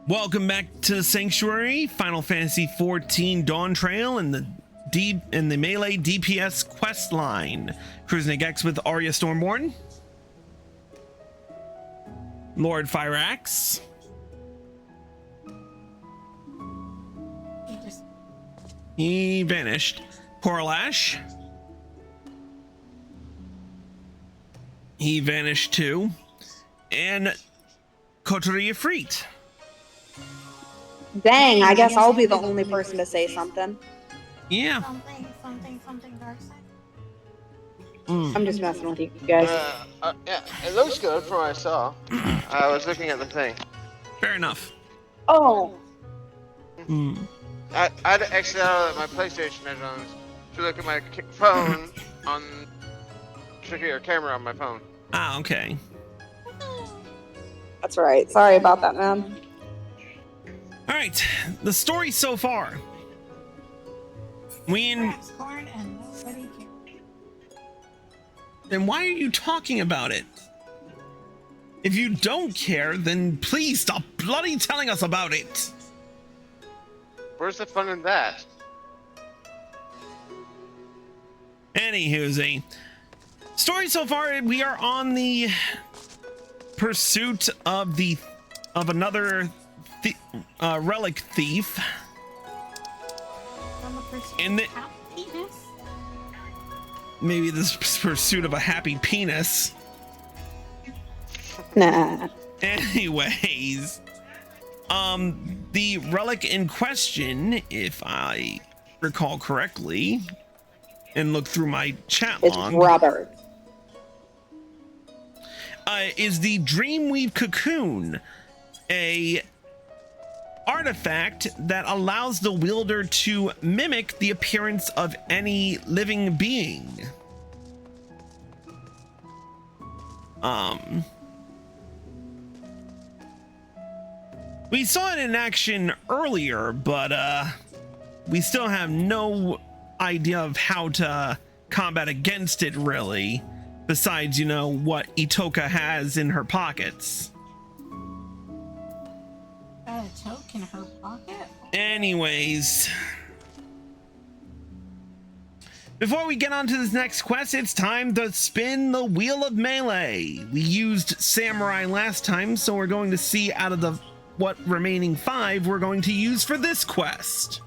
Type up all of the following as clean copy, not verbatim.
Welcome back to the Sanctuary, Final Fantasy XIV Dawntrail and the Melee DPS quest line. Cruising X with Arya Stormborn, Lord Fyrax, he vanished. Corlash, he vanished too, and Coterie Freet. Dang, I guess I'll be the only person to say something. Yeah. Something dark side. I'm just messing with you guys. Yeah, it looks good from what I saw. I was looking at the thing. Fair enough. Oh. I had to exit out of my PlayStation headphones to look at my phone on your camera on my phone. Ah, okay. That's right. Sorry about that, man. All right, the story so far. Corn and nobody cares. Then why are you talking about it? If you don't care, then please stop bloody telling us about it. Where's the fun in that? Anywho, story so far, we are on the pursuit of another relic thief. In the maybe this pursuit of a happy penis. Nah. Anyways, the relic in question, if I recall correctly, and look through my chat log, It's Robert. is the Dreamweave Cocoon, a artifact that allows the wielder to mimic the appearance of any living being. We saw it in action earlier, but we still have no idea of how to combat against it, really, besides, you know, what Itoka has in her pockets. Got a toke in her pocket? Anyways, before we get on to this next quest, it's time to spin the wheel of melee. We used samurai last time, so we're going to see out of the what remaining 5 we're going to use for this quest.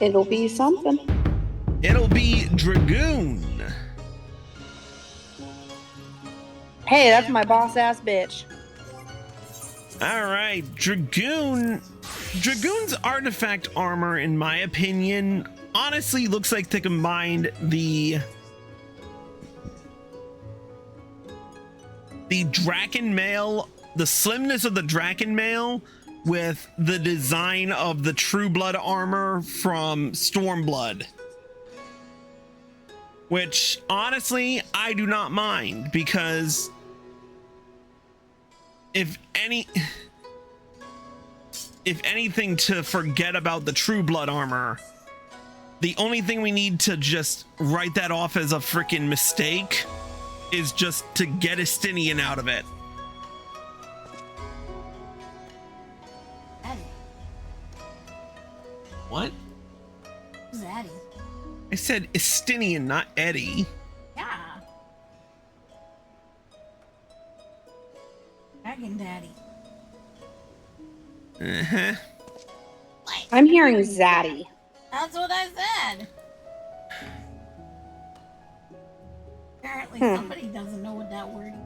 It'll be something. It'll be Dragoon. Hey, that's my boss ass bitch. All right, Dragoon's artifact armor, in my opinion, honestly looks like they combined the Draken mail, the slimness of the Draken mail, with the design of the True Blood armor from Stormblood. Which, honestly, I do not mind, because if anything to forget about the True Blood armor, the only thing we need to just write that off as a freaking mistake is just to get Estinian out of it. Eddie. What? Who's Eddie? I said Estinian, not Eddie. Yeah. Dragon Daddy. Uh-huh. I'm hearing Zaddy. That's what I said. Apparently somebody doesn't know what that word is.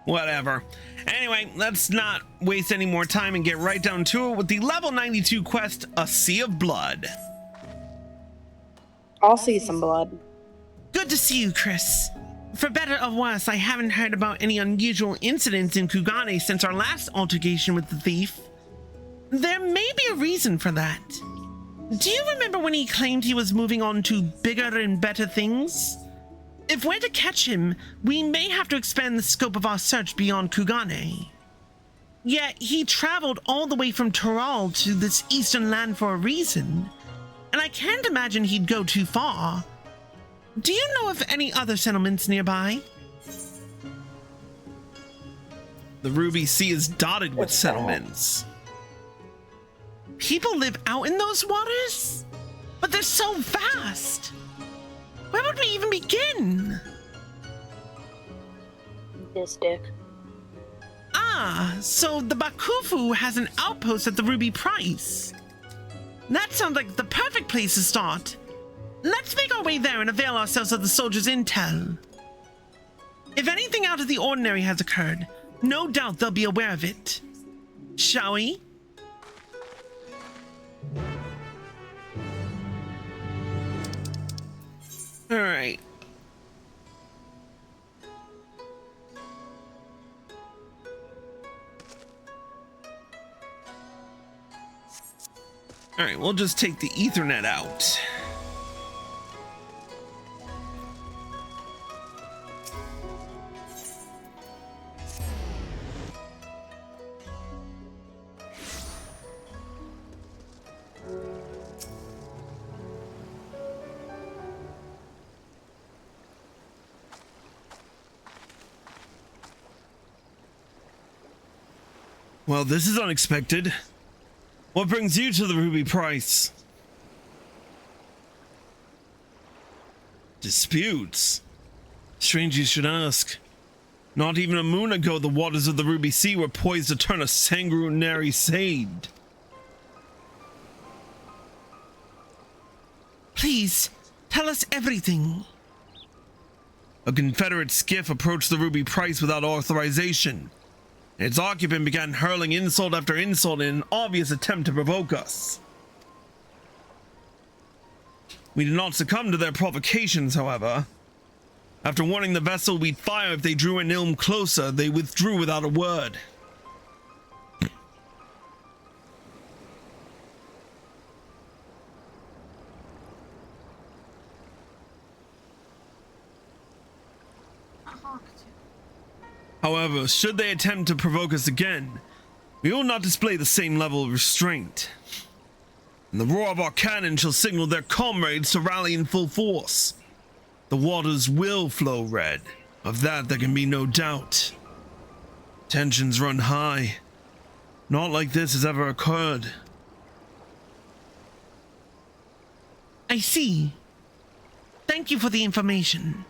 Whatever. Anyway, let's not waste any more time and get right down to it with the level 92 quest, A Sea of Blood. I'll see some blood. Good to see you, Chris. For better or worse, I haven't heard about any unusual incidents in Kugane since our last altercation with the thief. There may be a reason for that. Do you remember when he claimed he was moving on to bigger and better things? If we're to catch him, we may have to expand the scope of our search beyond Kugane. Yet he traveled all the way from Toral to this eastern land for a reason, and I can't imagine he'd go too far. Do you know of any other settlements nearby? The Ruby Sea is dotted with What's that? settlements. People live out in those waters? But they're so vast. Where would we even begin? This dick. Ah, so the Bakufu has an outpost at the Ruby Price. That sounds like the perfect place to start. Let's make our way there and avail ourselves of the soldiers' intel. If anything out of the ordinary has occurred, no doubt they'll be aware of it. Shall we? All right. All right, we'll just take the Ethernet out. Well, this is unexpected. What brings you to the Ruby Price? Disputes? Strange you should ask. Not even a moon ago, the waters of the Ruby Sea were poised to turn a sanguinary sade. Please, tell us everything. A Confederate skiff approached the Ruby Price without authorization. Its occupant began hurling insult after insult in an obvious attempt to provoke us. We did not succumb to their provocations, however. After warning the vessel we'd fire if they drew an ilm closer, they withdrew without a word. However, should they attempt to provoke us again, we will not display the same level of restraint. And the roar of our cannon shall signal their comrades to rally in full force. The waters will flow red. Of that there can be no doubt. Tensions run high. Not like this has ever occurred. I see. Thank you for the information.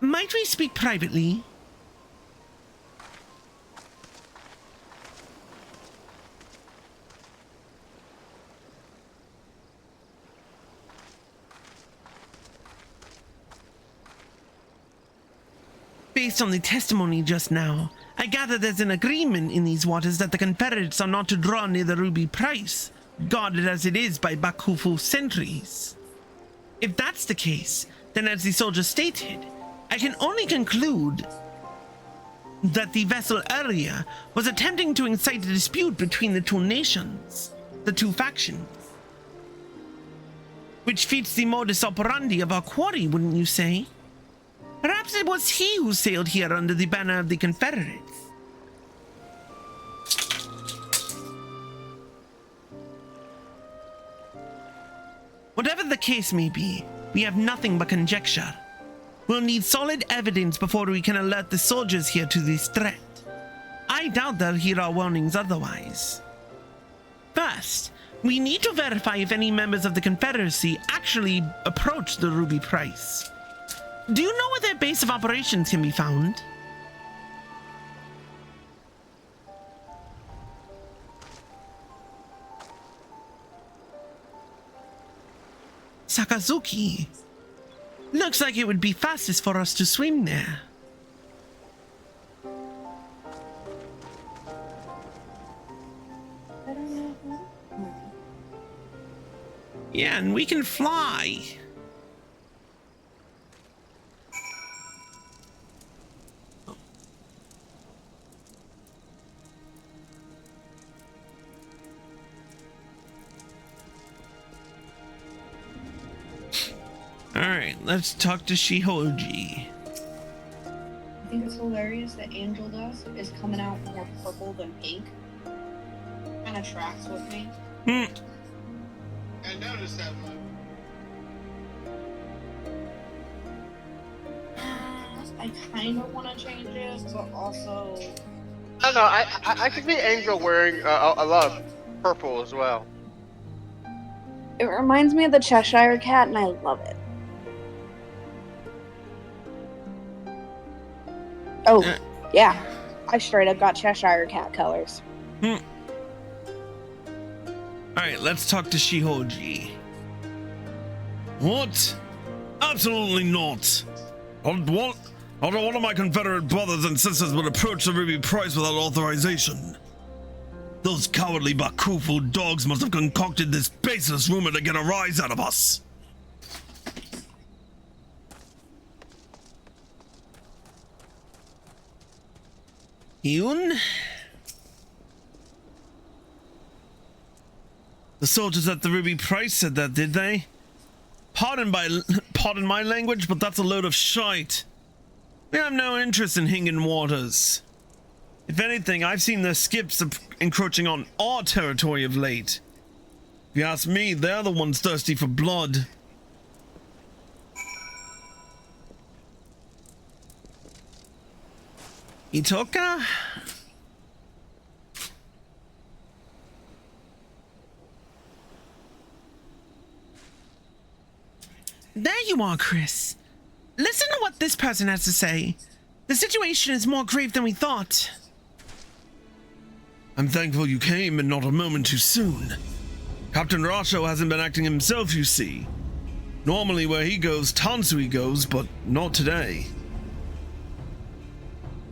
Might we speak privately? Based on the testimony just now, I gather there's an agreement in these waters that the Confederates are not to draw near the Ruby Price, guarded as it is by Bakufu sentries. If that's the case, then as the soldier stated, I can only conclude that the vessel earlier was attempting to incite a dispute between the two nations, the two factions. Which fits the modus operandi of our quarry, wouldn't you say? Perhaps it was he who sailed here under the banner of the Confederates. Whatever the case may be, we have nothing but conjecture. We'll need solid evidence before we can alert the soldiers here to this threat. I doubt they'll hear our warnings otherwise. First, we need to verify if any members of the Confederacy actually approached the Ruby Price. Do you know where their base of operations can be found? Sakazuki. Looks like it would be fastest for us to swim there. Yeah, and we can fly. Alright, let's talk to Shihoji. I think it's hilarious that Angel Dust is coming out more purple than pink. Kind of tracks with me. I noticed that one. I kind of want to change it, but also... I don't know, I can see Angel wearing a lot of purple as well. It reminds me of the Cheshire Cat, and I love it. Oh, yeah. I straight up got Cheshire Cat colors. Alright, let's talk to Shihoji. What? Absolutely not. What? Not one of my Confederate brothers and sisters would approach the Ruby Price without authorization. Those cowardly Bakufu dogs must have concocted this baseless rumor to get a rise out of us. Yun? The soldiers at the Ruby Price said that, did they? Pardon my language, but that's a load of shite. We have no interest in Hingen waters. If anything, I've seen the skips encroaching on our territory of late. If you ask me, they're the ones thirsty for blood. Itoka? There you are, Chris. Listen to what this person has to say. The situation is more grave than we thought. I'm thankful you came and not a moment too soon. Captain Rasho hasn't been acting himself, you see. Normally where he goes, Tansui goes, but not today.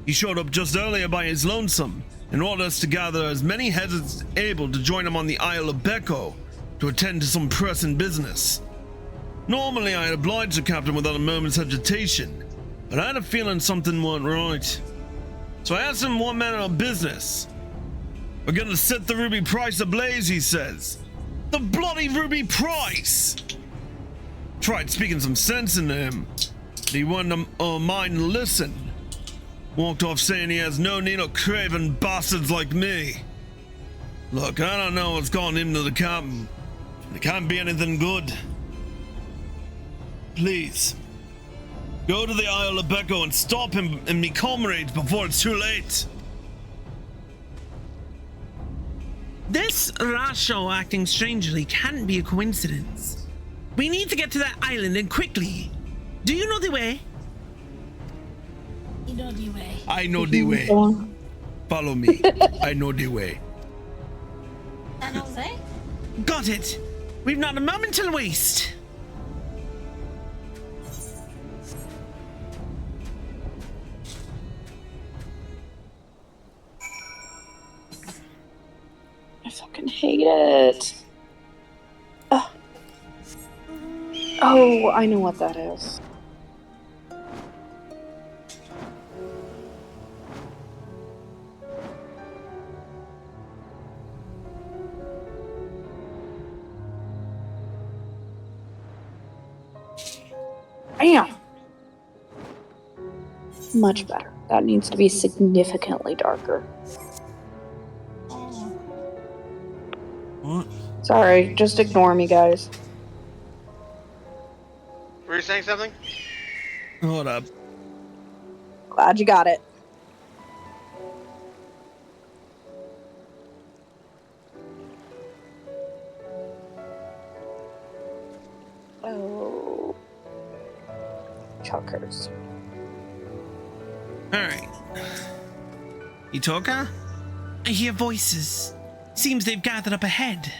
He showed up just earlier by his lonesome and ordered us to gather as many heads as able to join him on the Isle of Beko to attend to some pressing business. Normally I'd oblige the captain without a moment's hesitation, but I had a feeling something wasn't right. So I asked him what manner of business. We're gonna set the Ruby Price ablaze, he says. The bloody Ruby Price! Tried speaking some sense into him, but he wouldn't mind to listen. Walked off saying he has no need of craven bastards like me. Look, I don't know what's gone into the captain. It can't be anything good. Please, go to the Isle of Beko and stop him and me comrades before it's too late. This Rasho acting strangely can't be a coincidence. We need to get to that island and quickly. Do you know the way? You know the way. I know the way. Follow me. I know the way. San Jose? Got it. We've not a moment to waste. I fucking hate it. Ugh. Oh, I know what that is. Damn. Much better. That needs to be significantly darker. What? Sorry, just ignore me, guys. Were you saying something? Hold up. Glad you got it. Oh. Chuckers. Alright. Itoka? I hear voices. Seems they've gathered up ahead.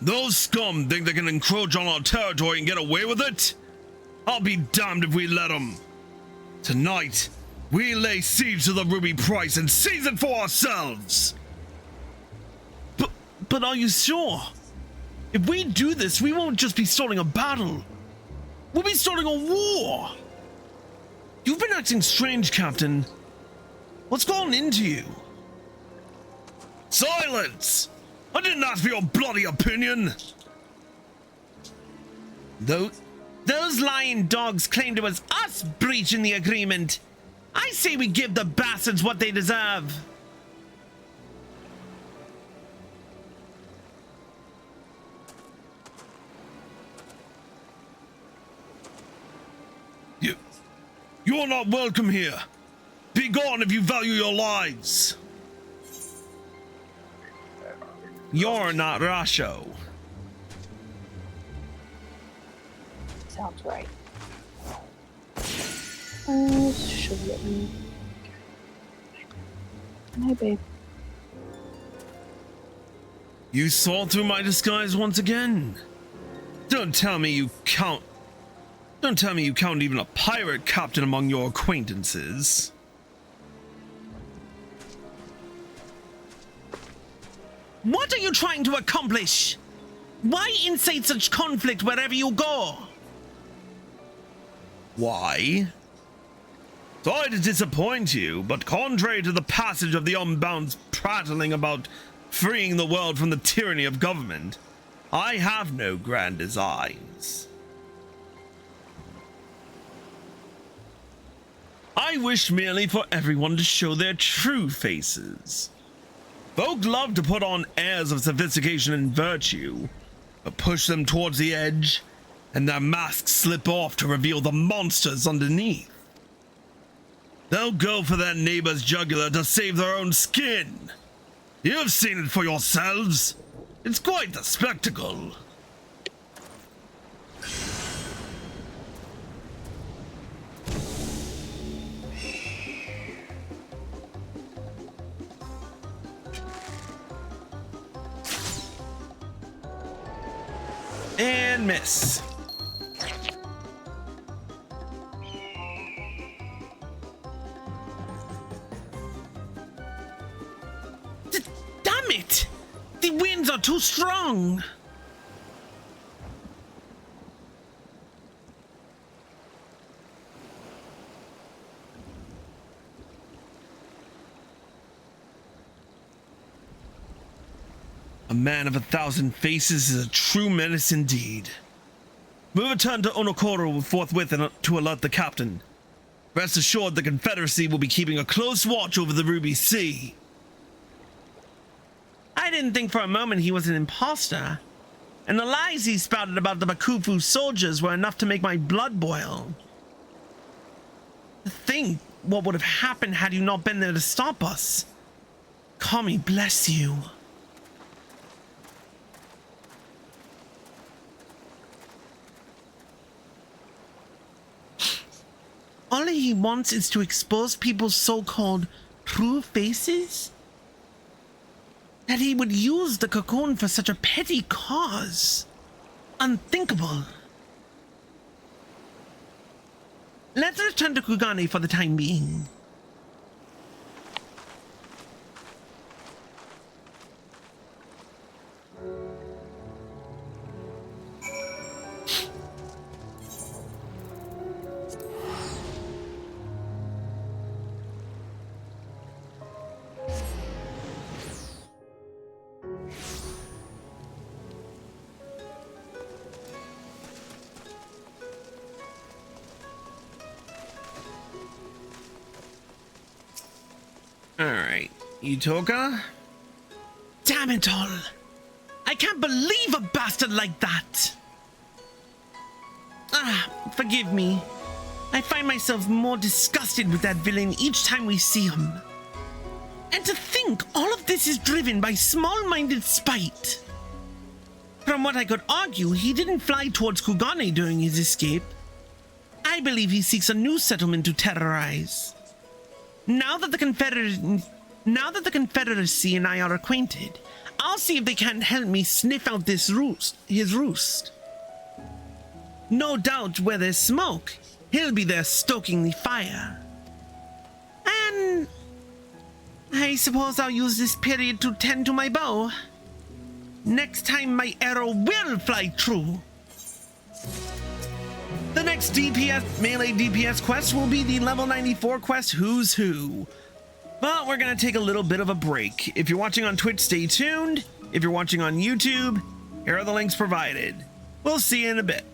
Those scum think they can encroach on our territory and get away with it? I'll be damned if we let them. Tonight, we lay siege to the Ruby Price and seize it for ourselves. But are you sure? If we do this, we won't just be starting a battle. We'll be starting a war. You've been acting strange, Captain. What's gone into you? Silence! I didn't ask for your bloody opinion. Those lying dogs claimed it was us breaching the agreement. I say we give the bastards what they deserve. You're not welcome here. Be gone if you value your lives. You're not Rasho. Sounds right. Should let me. Hi, babe. You saw through my disguise once again. Don't tell me you count even a pirate captain among your acquaintances. What are you trying to accomplish? Why incite such conflict wherever you go? Why? Sorry to disappoint you, but contrary to the passage of the Unbound's prattling about freeing the world from the tyranny of government, I have no grand designs. I wish merely for everyone to show their true faces. Folk love to put on airs of sophistication and virtue, but push them towards the edge, and their masks slip off to reveal the monsters underneath. They'll go for their neighbor's jugular to save their own skin. You've seen it for yourselves. It's quite the spectacle. And miss. Damn it! The winds are too strong. A man of 1,000 faces is a true menace indeed. We'll return to Onokoro forthwith to alert the captain. Rest assured the Confederacy will be keeping a close watch over the Ruby Sea. I didn't think for a moment he was an imposter. And the lies he spouted about the Bakufu soldiers were enough to make my blood boil. To think what would have happened had you not been there to stop us. Kami bless you. All he wants is to expose people's so-called true faces? That he would use the cocoon for such a petty cause. Unthinkable. Let's return to Kugane for the time being. Alright, Utoka? Damn it all! I can't believe a bastard like that! Forgive me. I find myself more disgusted with that villain each time we see him. And to think all of this is driven by small-minded spite. From what I could argue, he didn't fly towards Kugane during his escape. I believe he seeks a new settlement to terrorize. Now that the Confederacy and I are acquainted, I'll see if they can't help me sniff out his roost. No doubt where there's smoke, he'll be there stoking the fire. And I suppose I'll use this period to tend to my bow. Next time my arrow will fly true. The next melee DPS quest will be the level 94 quest Who's Who. But we're gonna take a little bit of a break. If you're watching on Twitch, stay tuned. If you're watching on YouTube, here are the links provided. We'll see you in a bit.